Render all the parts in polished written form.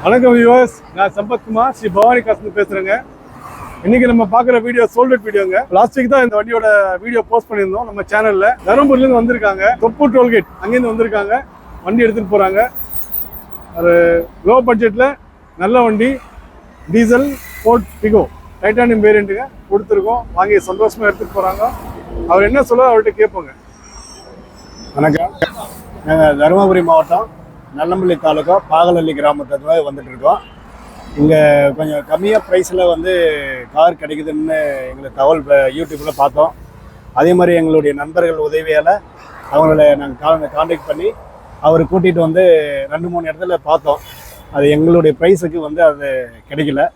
வணக்கம் வியூவர்ஸ், நான் சம்பத்குமார் ஸ்ரீ பவானி காசு பேசுறேங்க. இன்னைக்கு நம்ம பார்க்குற வீடியோ சோல்டட் வீடியோங்க. லாஸ்ட் வீக் தான் இந்த வண்டியோட வீடியோ போஸ்ட் பண்ணியிருந்தோம் நம்ம சேனல்ல. தருமபுரிலேருந்து வந்திருக்காங்க, தொப்பூர் டோல்கேட் அங்கேருந்து வந்திருக்காங்க. வண்டி எடுத்துட்டு போறாங்க. ஒரு லோ பட்ஜெட்ல நல்ல வண்டி, டீசல் ஃபோர்ட் பிகோ டைட்டானியம் வேரியண்ட்டுங்க கொடுத்துருக்கோம். வாங்கி சந்தோஷமா எடுத்துட்டு போறாங்க. அவர் என்ன சொல்ல அவர்கிட்ட கேட்போங்க. வணக்கம், நாங்கள் தருமபுரி மாவட்டம் நல்லம்பள்ளி தாலுக்கா பாகலள்ளி கிராமத்துக்கு வந்துட்டு இருக்கோம். இங்கே கொஞ்சம் கம்மியாக ப்ரைஸில் கார் கிடைக்குதுன்னு எங்களுக்கு தகவல் யூடியூப்பில் பார்த்தோம். அதே மாதிரி எங்களுடைய நண்பர்கள் உதவியால் அவங்கள நாங்கள் காண்டாக்ட் பண்ணி அவர் கூட்டிகிட்டு 2-3 இடத்துல பார்த்தோம். அது எங்களுடைய ப்ரைஸுக்கு அது கிடைக்கல.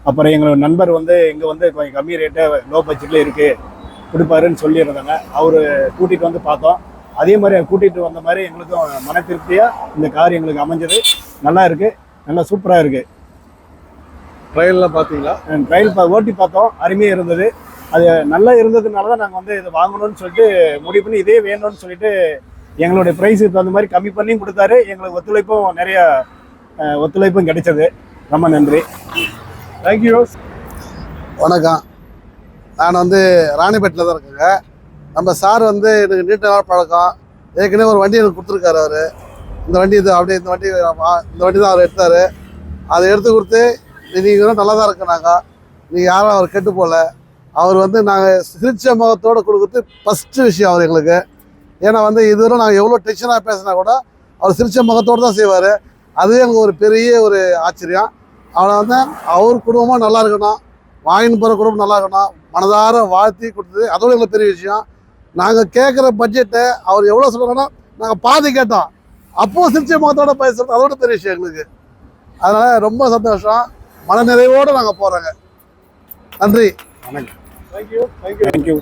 அப்புறம் எங்களோட நண்பர் இங்கே கொஞ்சம் கம்மி ரேட்டு லோ பட்ஜெட்டில் இருக்குது கொடுப்பாருன்னு சொல்லியிருந்தாங்க. அவர் கூட்டிகிட்டு பார்த்தோம். அதே மாதிரி கூட்டிகிட்டு வந்த மாதிரி எங்களுக்கும் மன திருப்தியாக இந்த கார் எங்களுக்கு அமைஞ்சது. நல்லா இருக்குது, நல்லா சூப்பராக இருக்குது. ட்ரையல்லாம் பார்த்தீங்களா? ட்ரையல் ஓட்டி பார்த்தோம், அருமையாக இருந்தது. அது நல்லா இருந்ததுனால தான் நாங்கள் இதை வாங்கணும்னு சொல்லிட்டு முடிவு பண்ணி இதே வேணும்னு சொல்லிட்டு எங்களுடைய ப்ரைஸுக்கு தகுந்த மாதிரி கம்மி பண்ணியும் கொடுத்தாரு. எங்களுக்கு ஒத்துழைப்பும் கிடைச்சது. ரொம்ப நன்றி, தேங்க்யூ. வணக்கம், நான் ராணிப்பேட்டில் தான் இருக்கேங்க. நம்ம சார் எனக்கு நீண்ட நாள் பழக்கம். ஏற்கனவே ஒரு வண்டி எனக்கு கொடுத்துருக்காரு அவர். இந்த வண்டி இந்த வண்டி தான் அவர் எடுத்தார். அதை எடுத்து கொடுத்து நீங்கள் நல்லா தான் இருக்குனாங்க. நீங்கள் யாரும் அவர் கெட்டு போகல. அவர் நாங்கள் சிரிச்ச முகத்தோடு கொடுக்குறது ஃபஸ்ட்டு விஷயம் அவர் எங்களுக்கு. ஏன்னா இதுவரை நாங்கள் எவ்வளோ டென்ஷனாக பேசினா கூட அவர் சிரிச்ச முகத்தோடு தான் செய்வார். அதுவே எங்களுக்கு ஒரு பெரிய ஒரு ஆச்சரியம். அவனை அவர் குடும்பமாக நல்லா இருக்கணும், வாங்கின்னு போகிற குடும்பம் நல்லா இருக்கணும், மனதார வாழ்த்தி கொடுத்தது அதோட எங்களுக்கு பெரிய விஷயம். நாங்கள் கேட்குற பட்ஜெட்டை அவர் எவ்வளோ சொல்கிறாங்கன்னா நாங்கள் பாதி கேட்டோம். அப்போது சிரிச்ச முகத்தோட பேசுகிறது அதோட பெரிய விஷயம் எங்களுக்கு. அதனால் ரொம்ப சந்தோஷம், மன நிறைவோடு நாங்கள் போகிறோங்க. நன்றி, வணக்கம். தேங்க்யூ.